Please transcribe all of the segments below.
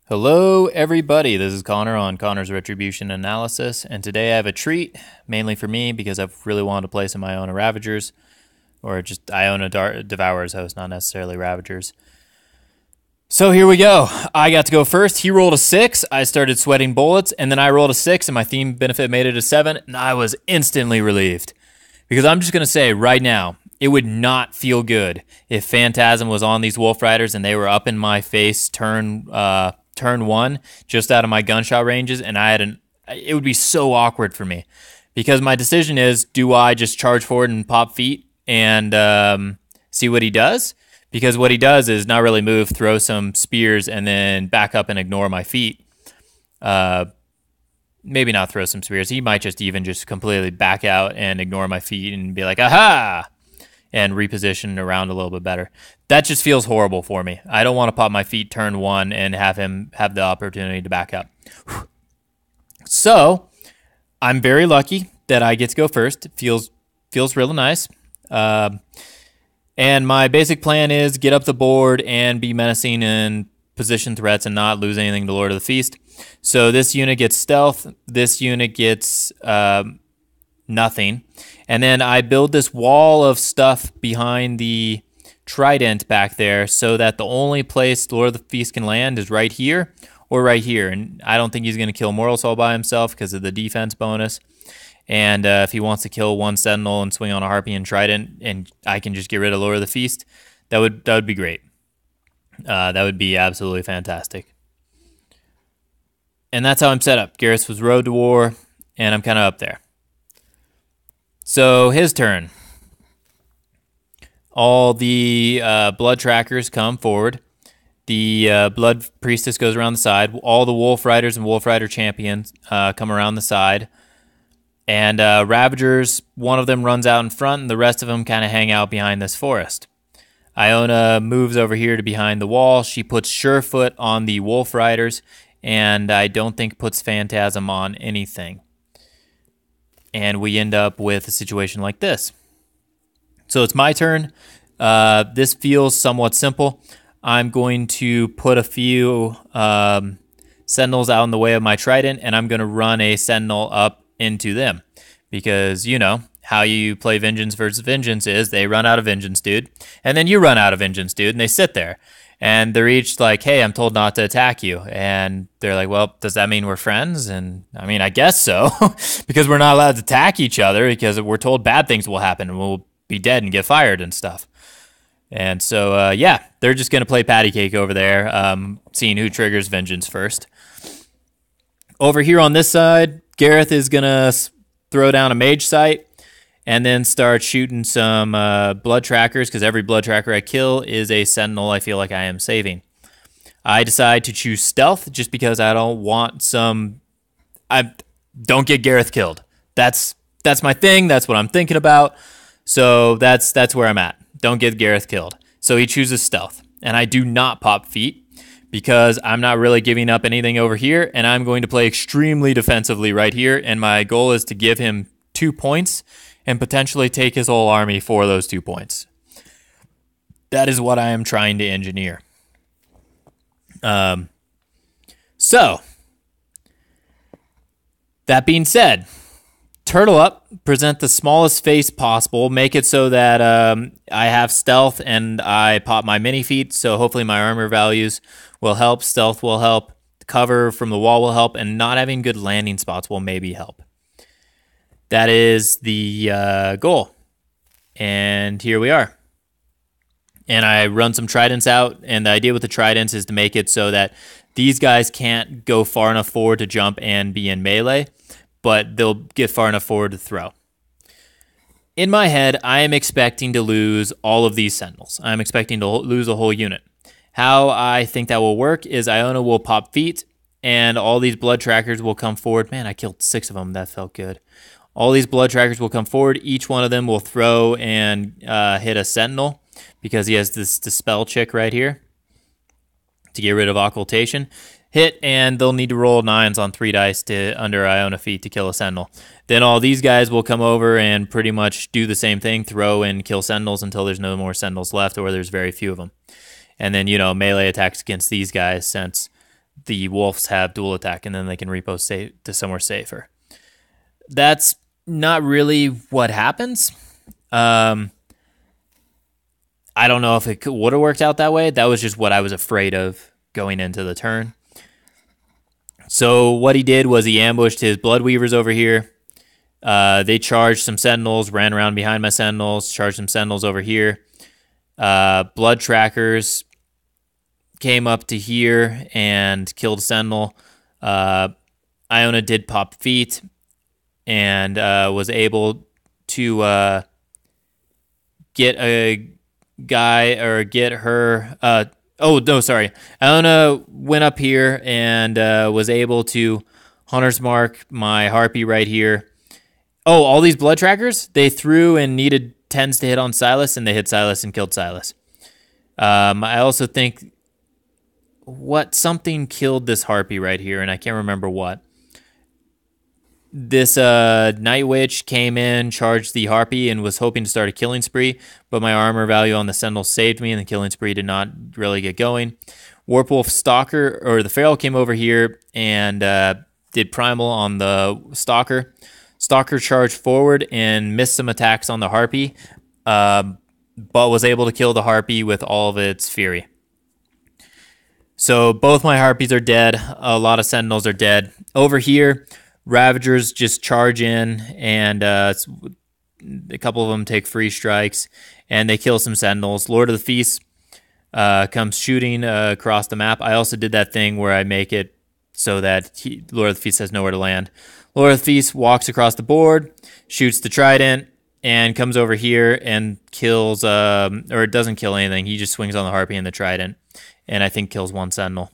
Hello everybody, this is Connor on Connor's Retribution Analysis, and today I have a treat, mainly for me, because I've really wanted to play some Iona Ravagers, or just Iona Devourers host, not necessarily Ravagers. So here we go. I got to go first. He rolled a 6, I started sweating bullets, and then I rolled a 6, and my theme benefit made it a 7, and I was instantly relieved. Because I'm just going to say right now, it would not feel good if Phantasm was on these Wolf Riders and they were up in my face turn 1, just out of my gunshot ranges, and it would be so awkward for me. Because my decision is, do I just charge forward and pop feet and see what he does? Because what he does is not really move, throw some spears, and then back up and ignore my feet. Maybe not throw some spears. He might just completely back out and ignore my feet and be like, aha! And reposition around a little bit better. That just feels horrible for me. I don't want to pop my feet turn 1 and have him have the opportunity to back up. So, I'm very lucky that I get to go first. It feels really nice. And my basic plan is get up the board and be menacing and position threats and not lose anything to Lord of the Feast. So this unit gets stealth. This unit gets nothing. And then I build this wall of stuff behind the Trident back there so that the only place Lord of the Feast can land is right here or right here. And I don't think he's going to kill Moros all by himself because of the defense bonus. And if he wants to kill one Sentinel and swing on a Harpy and Trident and I can just get rid of Lord of the Feast, that would be great. That would be absolutely fantastic. And that's how I'm set up. Garryth was Road to War, and I'm kind of up there. So his turn. All the blood trackers come forward. The blood priestess goes around the side. All the wolf riders and wolf rider champions come around the side. And Ravagers, one of them runs out in front, and the rest of them kind of hang out behind this forest. Iona moves over here to behind the wall. She puts Surefoot on the wolf riders, and I don't think puts Phantasm on anything. And we end up with a situation like this. So it's my turn. This feels somewhat simple. I'm going to put a few Sentinels out in the way of my Trident, and I'm going to run a Sentinel up into them. Because, you know, how you play Vengeance versus Vengeance is they run out of Vengeance, dude. And then you run out of Vengeance, dude, and they sit there. And they're each like, hey, I'm told not to attack you. And they're like, well, does that mean we're friends? And I mean, I guess so. Because we're not allowed to attack each other because we're told bad things will happen and we'll be dead and get fired and stuff. And so, yeah, they're just going to play patty cake over there, seeing who triggers Vengeance first. Over here on this side, Garryth is going to throw down a mage sight and then start shooting some blood trackers, because every blood tracker I kill is a Sentinel I feel like I am saving. I decide to choose stealth just because I don't want don't get Garryth killed. That's my thing. That's what I'm thinking about. So that's where I'm at. Don't get Garryth killed. So he chooses stealth. And I do not pop feet because I'm not really giving up anything over here, and I'm going to play extremely defensively right here, and my goal is to give him 2 points and potentially take his whole army for those 2 points. That is what I am trying to engineer. So, that being said, turtle up, present the smallest face possible, make it so that I have stealth and I pop my mini feet, so hopefully my armor values will help, stealth will help, cover from the wall will help, and not having good landing spots will maybe help. That is the goal. And here we are. And I run some Tridents out, and the idea with the Tridents is to make it so that these guys can't go far enough forward to jump and be in melee, but they'll get far enough forward to throw. In my head, I am expecting to lose all of these Sentinels. I'm expecting to lose a whole unit. How I think that will work is Iona will pop feet, and all these blood trackers will come forward. Man, I killed 6 of them. That felt good. All these blood trackers will come forward. Each one of them will throw and hit a Sentinel because he has this Dispel chick right here to get rid of occultation. Hit, and they'll need to roll 9s on 3 dice under Iona feet to kill a Sentinel. Then all these guys will come over and pretty much do the same thing, throw and kill Sentinels until there's no more Sentinels left or there's very few of them. And then, you know, melee attacks against these guys, since the wolves have dual attack, and then they can repost to somewhere safer. That's not really what happens. I don't know if it would have worked out that way. That was just what I was afraid of going into the turn. So what he did was he ambushed his Bloodweavers over here. They charged some Sentinels, ran around behind my Sentinels, charged some Sentinels over here. Blood Trackers came up to here and killed Sentinel. Iona did pop feet and was able to get a guy or get her. Oh, no, sorry. Iona went up here and was able to Hunter's Mark my Harpy right here. Oh, all these Blood Trackers, they threw and needed 10s to hit on Sylis, and they hit Sylis and killed Sylis. I also think something killed this Harpy right here, and I can't remember what. This Night Witch came in, charged the Harpy, and was hoping to start a killing spree, but my armor value on the Sentinel saved me, and the killing spree did not really get going. Warpwolf Stalker, or the Feral, came over here and did Primal on the Stalker. Stalker charged forward and missed some attacks on the Harpy, but was able to kill the Harpy with all of its fury. So both my Harpies are dead. A lot of Sentinels are dead. Over here, Ravagers just charge in, and a couple of them take free strikes, and they kill some Sentinels. Lord of the Feast comes shooting across the map. I also did that thing where I make it so that Lord of the Feast has nowhere to land. Lord of the Feast walks across the board, shoots the Trident, and comes over here and kills, or it doesn't kill anything. He just swings on the Harpy and the Trident, and I think kills one Sentinel.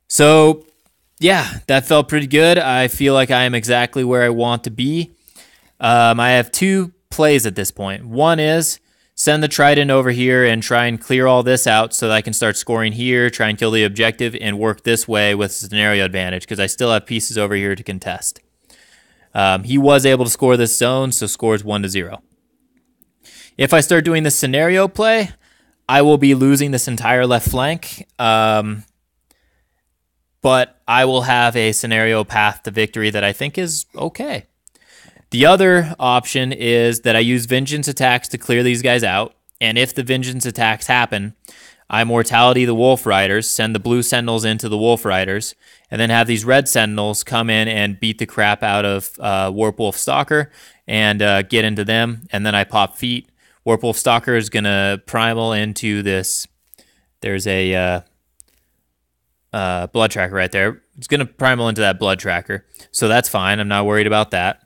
So, yeah, that felt pretty good. I feel like I am exactly where I want to be. I have two plays at this point. One is send the Trident over here and try and clear all this out so that I can start scoring here, try and kill the objective, and work this way with scenario advantage because I still have pieces over here to contest. He was able to score this zone, so scores 1-0. If I start doing this scenario play, I will be losing this entire left flank, but I will have a scenario path to victory that I think is okay. The other option is that I use vengeance attacks to clear these guys out, and if the vengeance attacks happen, I mortality the Wolf Riders, send the blue Sentinels into the Wolf Riders, and then have these red Sentinels come in and beat the crap out of Warpwolf Stalker and get into them, and then I pop feet. Warpwolf Stalker is going to primal into this. There's a Blood Tracker right there. It's going to primal into that Blood Tracker, so that's fine. I'm not worried about that.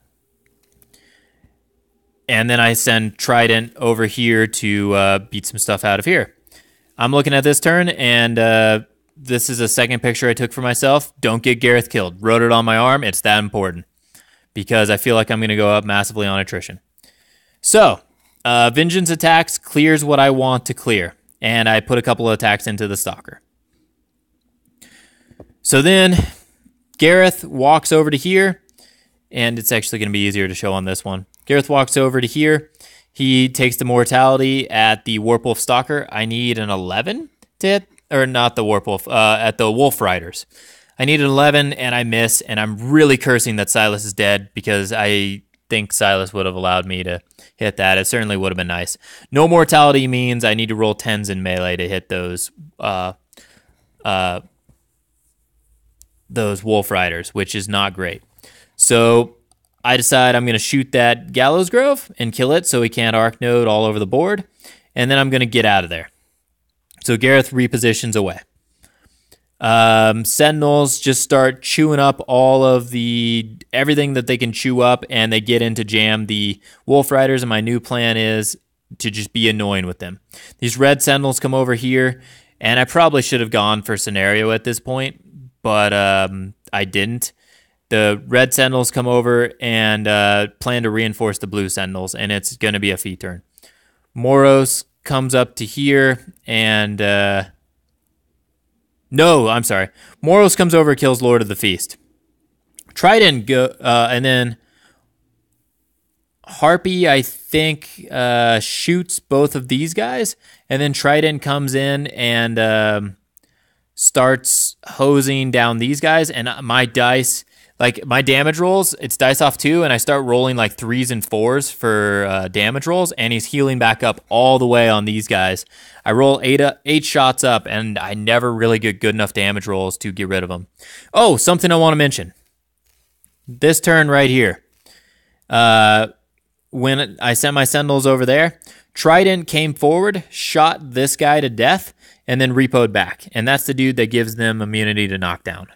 And then I send Trident over here to beat some stuff out of here. I'm looking at this turn, and this is a second picture I took for myself. Don't get Garryth killed. Wrote it on my arm. It's that important because I feel like I'm going to go up massively on attrition. So, Vengeance attacks clears what I want to clear, and I put a couple of attacks into the Stalker. So then Garryth walks over to here, and it's actually going to be easier to show on this one. Garryth walks over to here. He takes the mortality at the Warpwolf Stalker. I need an 11 to hit, or not the Warpwolf, at the Wolf Riders. I need an 11, and I miss, and I'm really cursing that Sylis is dead because I think Sylis would have allowed me to hit that. It certainly would have been nice. No mortality means I need to roll 10s in melee to hit those Wolf Riders, which is not great. So I decide I'm going to shoot that Gallows Grove and kill it so he can't arc node all over the board, and then I'm going to get out of there. So Garryth repositions away. Sentinels just start chewing up all of everything that they can chew up, and they get into jam the Wolf Riders, and my new plan is to just be annoying with them. These red Sentinels come over here, and I probably should have gone for scenario at this point, but I didn't. The red Sentinels come over and plan to reinforce the blue Sentinels, and it's going to be a feat turn. Moros comes up to here, and no, I'm sorry. Moros comes over, kills Lord of the Feast. Trident and then Harpy, I think, shoots both of these guys, and then Trident comes in and starts hosing down these guys, and my dice, like my damage rolls, it's dice off 2, and I start rolling like 3s and 4s for damage rolls, and he's healing back up all the way on these guys. I roll 8 shots up, and I never really get good enough damage rolls to get rid of them. Oh, something I want to mention. This turn right here, when I sent my Sentinels over there, Trident came forward, shot this guy to death, and then repoed back. And that's the dude that gives them immunity to knockdown.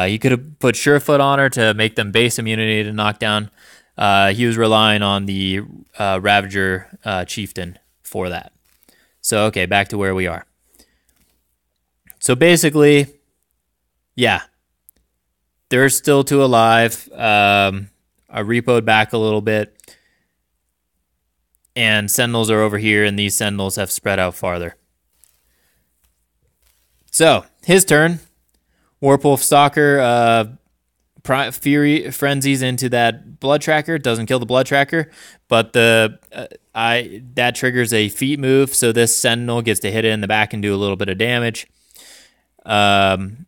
He could have put Surefoot on her to make them base immunity to knockdown. He was relying on the Ravager chieftain for that. So, okay, back to where we are. So basically, yeah, there's still 2 alive. I repoed back a little bit. And Sentinels are over here, and these Sentinels have spread out farther. So, his turn. Warpwolf Stalker Fury frenzies into that blood tracker. Doesn't kill the blood tracker, but that triggers a feat move, so this Sentinel gets to hit it in the back and do a little bit of damage. And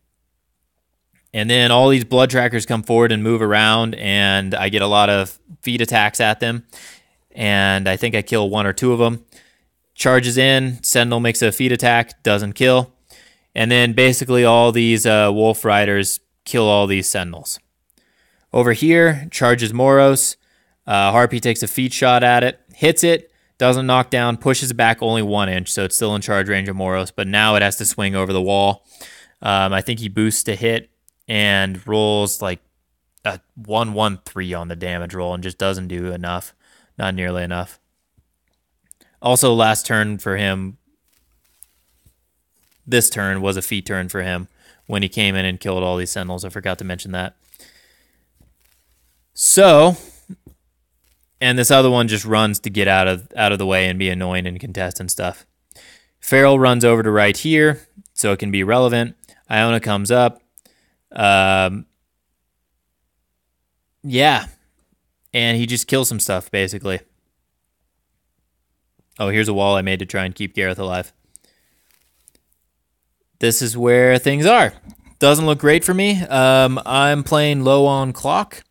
then all these blood trackers come forward and move around, and I get a lot of feat attacks at them. And I think I kill 1 or 2 of them. Charges in, Sentinel makes a feat attack, doesn't kill. And then basically all these Wolf Riders kill all these Sentinels. Over here, charges Moros. Harpy takes a feat shot at it, hits it, doesn't knock down, pushes it back only 1 inch, so it's still in charge range of Moros, but now it has to swing over the wall. I think he boosts to hit and rolls like a 1-1-3 on the damage roll and just doesn't do enough. Not nearly enough. Also, last turn for him, this turn was a feat turn for him when he came in and killed all these Sentinels. I forgot to mention that. So, and this other one just runs to get out of the way and be annoying and contest and stuff. Feral runs over to right here, so it can be relevant. Iona comes up. Yeah. And he just kills some stuff, basically. Oh, here's a wall I made to try and keep Garryth alive. This is where things are. Doesn't look great for me. I'm playing low on clock.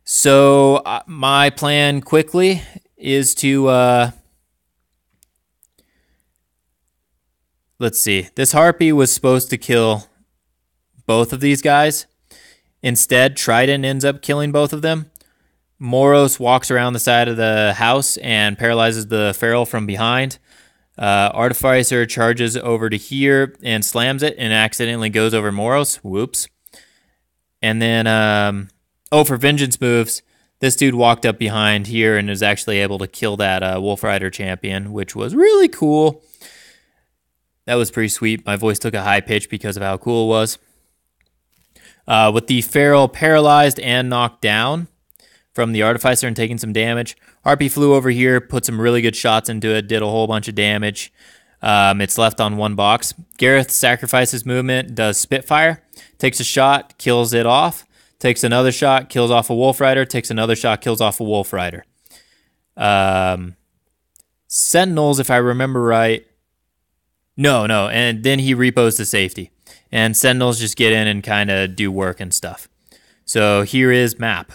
So my plan quickly is to... let's see. This Harpy was supposed to kill both of these guys. Instead, Trident ends up killing both of them. Moros walks around the side of the house and paralyzes the Feral from behind. Artificer charges over to here and slams it and accidentally goes over Moros. Whoops. And then, for vengeance moves, this dude walked up behind here and is actually able to kill that Wolf Rider champion, which was really cool. That was pretty sweet. My voice took a high pitch because of how cool it was. With the Feral paralyzed and knocked down from the Artificer and taking some damage, Harpy flew over here, put some really good shots into it, did a whole bunch of damage. It's left on 1 box. Garryth sacrifices movement, does Spitfire, takes a shot, kills it off, takes another shot, kills off a Wolf Rider, takes another shot, kills off a Wolf Rider. Sentinels, if I remember right, no, and then he repos to safety. And Sentinels just get in and kind of do work and stuff. So here is map.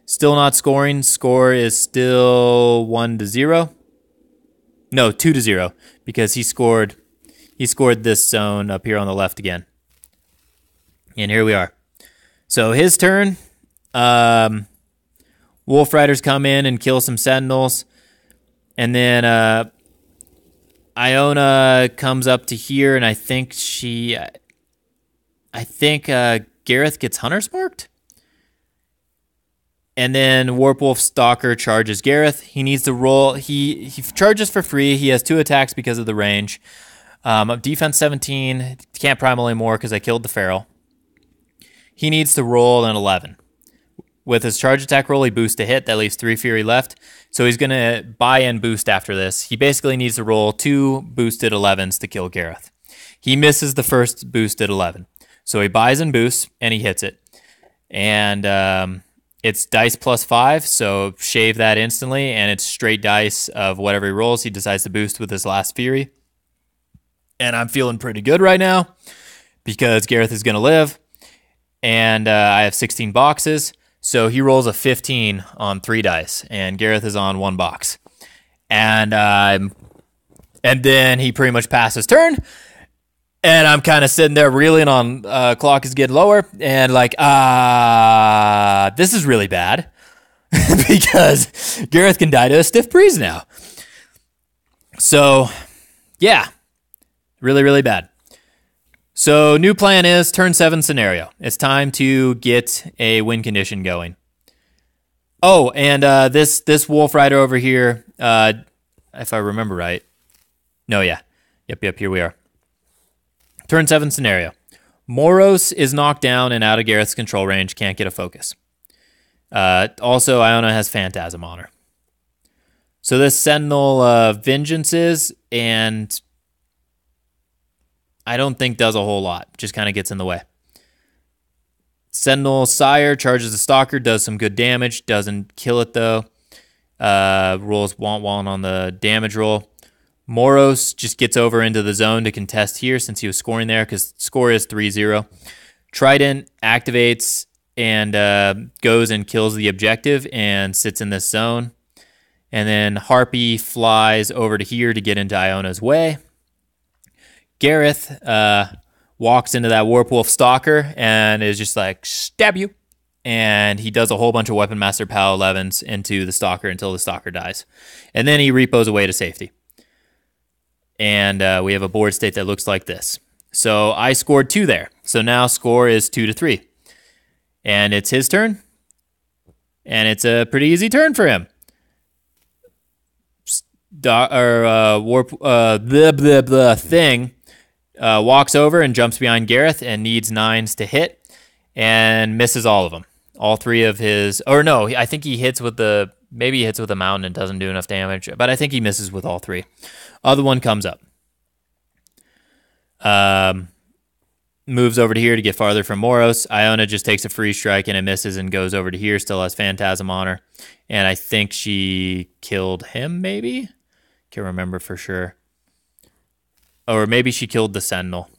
Still not scoring. Score is still 1-0. No, 2-0 because he scored this zone up here on the left again. And here we are. So his turn. Wolf Riders come in and kill some Sentinels. And then Iona comes up to here, and I think Garryth gets Hunter's marked. And then Warpwolf Stalker charges Garryth. He needs to roll. He charges for free. He has 2 attacks because of the range. Defense 17. Can't primal anymore because I killed the Feral. He needs to roll an 11. With his charge attack roll, he boosts to hit. That leaves 3 Fury left. So he's going to buy and boost after this. He basically needs to roll 2 boosted 11s to kill Garryth. He misses the first boosted 11. So he buys and boosts, and he hits it. And it's dice +5, so shave that instantly, and it's straight dice of whatever he rolls. He decides to boost with his last Fury. And I'm feeling pretty good right now because Garryth is going to live. And I have 16 boxes. So he rolls a 15 on 3 dice. And Garryth is on 1 box. And then he pretty much passes turn. And I'm kind of sitting there reeling on clock is getting lower. And like, this is really bad. Because Garryth can die to a stiff breeze now. So, yeah. Really, really bad. So, new plan is turn 7 scenario. It's time to get a win condition going. Oh, and this Wolf Rider over here, if I remember right. No, yeah. Yep, here we are. Turn 7 scenario. Moros is knocked down and out of Garryth's control range, can't get a focus. Also, Iona has Phantasm on her. So this Sentinel Vengeances, and I don't think does a whole lot. Just kind of gets in the way. Sentinel Scyir charges the Stalker, does some good damage, doesn't kill it though. Rolls want on the damage roll. Moros just gets over into the zone to contest here since he was scoring there because score is 3-0. Trident activates and goes and kills the objective and sits in this zone. And then Harpy flies over to here to get into Iona's way. Garryth walks into that Warp Wolf Stalker and is just like, stab you. And he does a whole bunch of Weapon Master PAL 11s into the Stalker until the Stalker dies. And then he repos away to safety. And we have a board state that looks like this. So I scored 2 there. So now score is 2-3. And it's his turn. And it's a pretty easy turn for him. Thing walks over and jumps behind Garryth and needs 9s to hit and misses all of them. All 3 of his... Or no, I think he hits with the... Maybe he hits with a mountain and doesn't do enough damage. But I think he misses with all 3. Other one comes up. Moves over to here to get farther from Moros. Iona just takes a free strike and it misses and goes over to here. Still has Phantasm on her. And I think she killed him, maybe? Can't remember for sure. Or maybe she killed the Sentinel.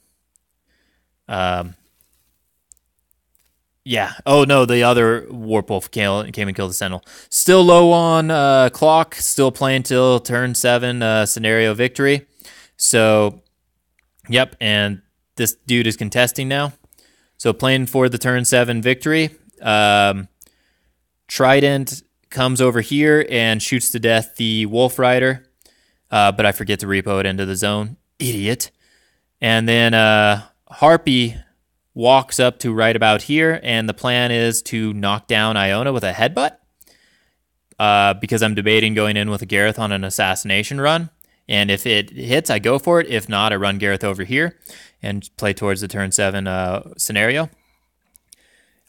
Yeah. Oh, no, the other Warp Wolf came and killed the Sentinel. Still low on clock. Still playing till turn 7 scenario victory. So, yep. And this dude is contesting now. So, playing for the turn 7 victory. Trident comes over here and shoots to death the Wolf Rider. But I forget to repo it into the zone. Idiot. And then Harpy walks up to right about here, and the plan is to knock down Iona with a headbutt because I'm debating going in with a Garryth on an assassination run. And if it hits, I go for it. If not, I run Garryth over here and play towards the turn 7 scenario.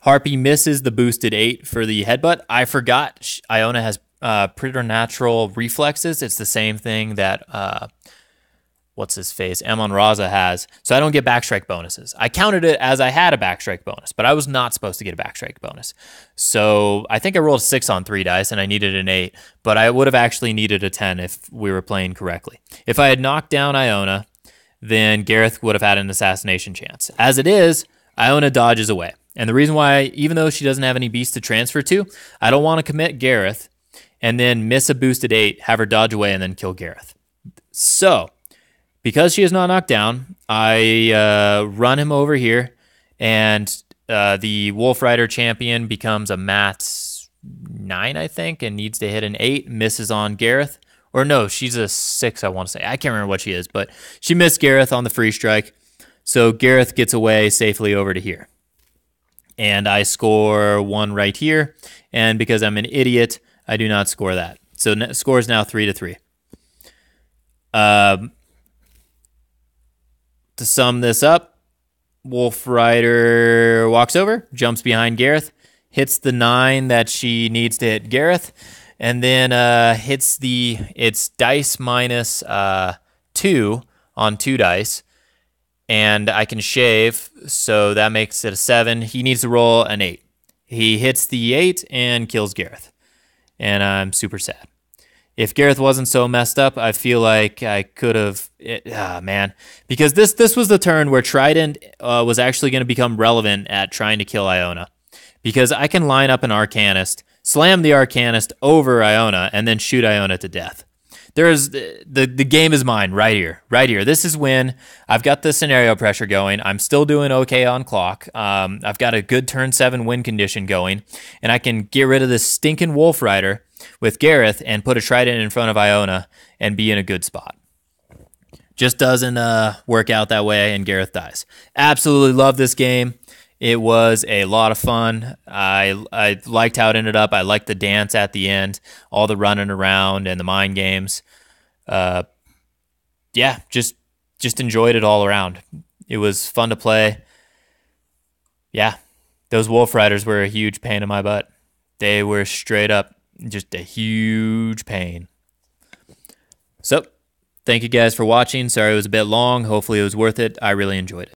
Harpy misses the boosted 8 for the headbutt. I forgot Iona has preternatural reflexes. It's the same thing that... what's his face? Amon-Raza has. So I don't get backstrike bonuses. I counted it as I had a backstrike bonus, but I was not supposed to get a backstrike bonus. So I think I rolled 6 on 3 dice and I needed an 8, but I would have actually needed a 10 if we were playing correctly. If I had knocked down Iona, then Garryth would have had an assassination chance. As it is, Iona dodges away. And the reason why, even though she doesn't have any beasts to transfer to, I don't want to commit Garryth and then miss a boosted 8, have her dodge away, and then kill Garryth. So... because she is not knocked down, I run him over here, and the Wolf Rider champion becomes a mat 9, I think, and needs to hit an 8, misses on Garryth. Or no, she's a 6, I want to say. I can't remember what she is, but she missed Garryth on the free strike. So Garryth gets away safely over to here. And I score 1 right here, and because I'm an idiot, I do not score that. So score is now 3-3. To sum this up, Wolf Rider walks over, jumps behind Garryth, hits the 9 that she needs to hit Garryth, and then hits it's dice minus 2 on 2 dice, and I can shave, so that makes it a 7. He needs to roll an 8. He hits the 8 and kills Garryth, and I'm super sad. If Garryth wasn't so messed up, I feel like I could have. Man, because this was the turn where Trident was actually going to become relevant at trying to kill Iona, because I can line up an Arcanist, slam the Arcanist over Iona, and then shoot Iona to death. There's the game is mine right here, right here. This is when I've got the scenario pressure going. I'm still doing okay on clock. I've got a good turn 7 win condition going, and I can get rid of this stinking Wolf Rider with Garryth and put a Trident in front of Iona and be in a good spot. Just doesn't work out that way, and Garryth dies. Absolutely love this game. It was a lot of fun. I liked how it ended up. I liked the dance at the end, all the running around and the mind games. Yeah, just enjoyed it all around. It was fun to play. Yeah, those Wolf Riders were a huge pain in my butt. They were straight up just a huge pain. So, thank you guys for watching. Sorry it was a bit long. Hopefully it was worth it. I really enjoyed it.